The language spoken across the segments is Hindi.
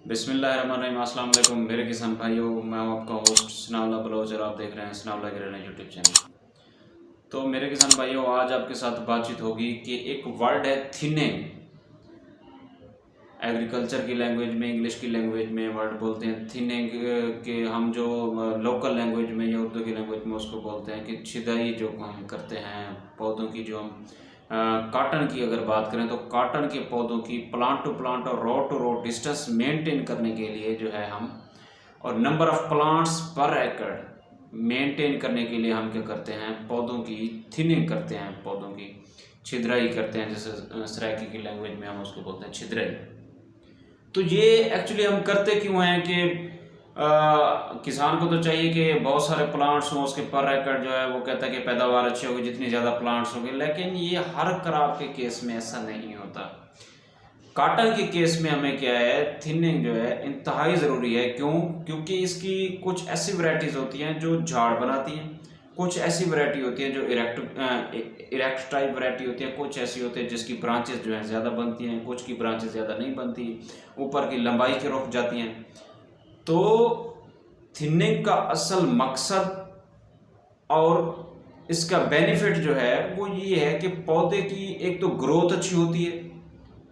बिस्मिल्लाहिर्रहमानिर्रहीम। अस्सलाम वालेकुम मेरे किसान भाइयों, मैं हूं आपका होस्ट सनाउल्लाह बलोच और आप देख रहे हैं सनाउल्लाह ग्रेनर यूट्यूब चैनल। तो मेरे किसान भाइयों, आज आपके साथ बातचीथ होगी कि एक वर्ड है थिनिंग। एग्रीकल्चर की लैंग्वेज में, इंग्लिश की लैंग्वेज में वर्ड बोलते हैं थिनिंग के। हम जो लोकल लैंग्वेज में या उर्दू की लैंग्वेज में उसको बोलते हैं कि छिदाई जो हम करते हैं पौधों की। जो हम कॉटन की अगर बात करें तो कॉटन के पौधों की प्लांट टू प्लांट और रो टू रो डिस्टेंस मेंटेन करने के लिए जो है हम, और नंबर ऑफ प्लांट्स पर एकड़ मेंटेन करने के लिए हम क्या करते हैं, पौधों की थिनिंग करते हैं, पौधों की छिद्राई करते हैं। जैसे सराइकी की लैंग्वेज में हम उसको बोलते हैं छिद्राई। तो ये एक्चुअली हम करते क्यों हैं कि किसान को तो चाहिए कि बहुत सारे प्लांट्स हों, उसके पर एकड़ जो है वो कहता है कि पैदावार अच्छी होगी जितनी ज़्यादा प्लांट्स होंगे, लेकिन ये हर क्रॉप के केस में ऐसा नहीं होता। कॉटन के केस में हमें क्या है, थिनिंग जो है इंतहाई ज़रूरी है। क्यों? क्योंकि इसकी कुछ ऐसी वैरायटीज़ होती हैं जो झाड़ बनाती हैं, कुछ ऐसी वैरायटी होती है जो इरेक्ट टाइप वैरायटी होती है, कुछ ऐसी होती है जिसकी ब्रांचेस जो है ज़्यादा बनती हैं, कुछ की ब्रांचेस ज़्यादा नहीं बनती, ऊपर की लंबाई के रुक जाती हैं। तो थिनिंग का असल मकसद और इसका बेनिफिट जो है वो ये है कि पौधे की एक तो ग्रोथ अच्छी होती है।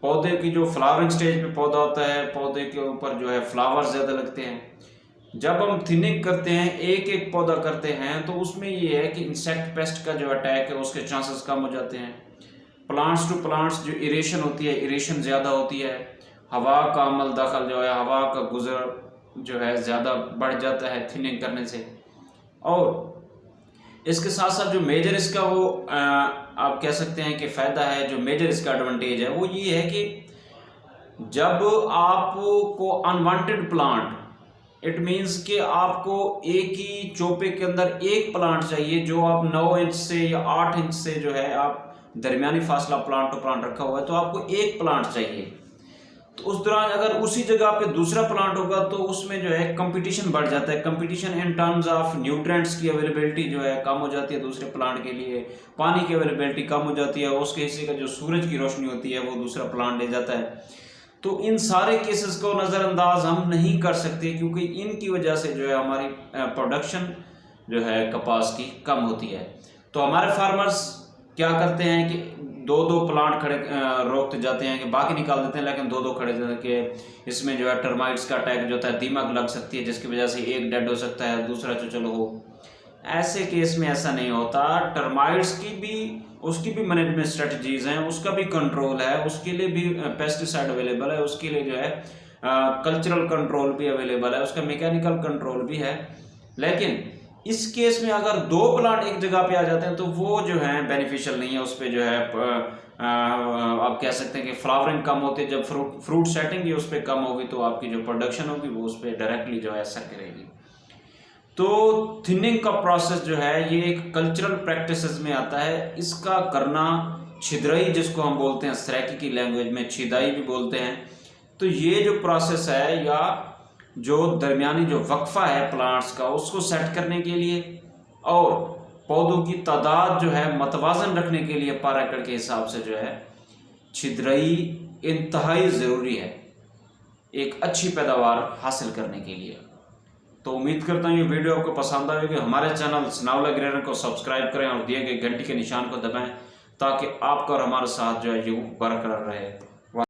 पौधे की जो फ्लावरिंग स्टेज पे पौधा होता है, पौधे के ऊपर जो है फ्लावर ज़्यादा लगते हैं। जब हम थिनिंग करते हैं, एक एक पौधा करते हैं, तो उसमें ये है कि इंसेक्ट पेस्ट का जो अटैक है उसके चांसेस कम हो जाते हैं। प्लांट्स टू प्लांट्स जो इरेशन होती है, इरेशन ज़्यादा होती है। हवा का अमल दखल जो है, हवा का गुजर जो है ज़्यादा बढ़ जाता है थिनिंग करने से। और इसके साथ साथ जो मेजर इसका वो आप कह सकते हैं कि फ़ायदा है, जो मेजर इसका एडवांटेज है वो ये है कि जब आपको अनवांटेड प्लांट, इट मीन्स कि आपको एक ही चोपे के अंदर एक प्लांट चाहिए जो आप 9 इंच से या 8 इंच से जो है आप दरमियानी फासला प्लांट टू प्लांट रखा हुआ है, तो आपको एक प्लांट चाहिए। तो उस दौरान अगर उसी जगह पे दूसरा प्लांट होगा तो उसमें जो है कंपटीशन बढ़ जाता है। Competition in terms of nutrients की अवेलेबिलिटी जो है कम हो जाती है दूसरे प्लांट के लिए, पानी की अवेलेबिलिटी कम हो जाती है, उसके हिस्से का जो सूरज की रोशनी होती है वो दूसरा प्लांट ले जाता है। तो इन सारे केसेस को नज़रअंदाज हम नहीं कर सकते, क्योंकि इनकी वजह से जो है हमारी प्रोडक्शन जो है कपास की कम होती है। तो हमारे फार्मर्स क्या करते हैं कि दो दो प्लांट खड़े रोकते जाते हैं कि बाकी निकाल देते हैं, लेकिन दो दो खड़े कि इसमें जो है टर्माइट्स का अटैक जो होता है, दीमक लग सकती है जिसकी वजह से एक डेड हो सकता है, दूसरा तो चलो हो। ऐसे केस में ऐसा नहीं होता। टर्माइट्स की भी, उसकी भी मैनेजमेंट स्ट्रेटजीज हैं, उसका भी कंट्रोल है, उसके लिए भी पेस्टिसाइड अवेलेबल है, उसके लिए जो है कल्चरल कंट्रोल भी अवेलेबल है, उसका मैकेनिकल कंट्रोल भी है। लेकिन इस केस में अगर दो प्लांट एक जगह पे आ जाते हैं तो वो जो है बेनिफिशियल नहीं है। उस पर जो है आप कह सकते हैं कि फ्लावरिंग कम होती है। जब फ्रूट सेटिंग ही उस पर कम होगी तो आपकी जो प्रोडक्शन होगी वो उस पर डायरेक्टली जो है असर करेगी। तो थिनिंग का प्रोसेस जो है ये एक कल्चरल प्रैक्टिसेस में आता है। इसका करना छिद्राई, जिसको हम बोलते हैं सराइकी की लैंग्वेज में छिदाई भी बोलते हैं। तो ये जो प्रोसेस है या जो दरमियानी जो वक्फा है प्लांट्स का, उसको सेट करने के लिए और पौधों की तादाद जो है मतवाजन रखने के लिए पर एकड़ के हिसाब से जो है छिद्राई इंतहाई ज़रूरी है एक अच्छी पैदावार हासिल करने के लिए। तो उम्मीद करता हूँ ये वीडियो आपको पसंद आएगी। हमारे चैनल सनाउल्लाह ग्रेनर को सब्सक्राइब करें और दिए गए घंटी के निशान को दबाएं ताकि आपका और हमारा साथ जो है यूँ बरकरार रहे।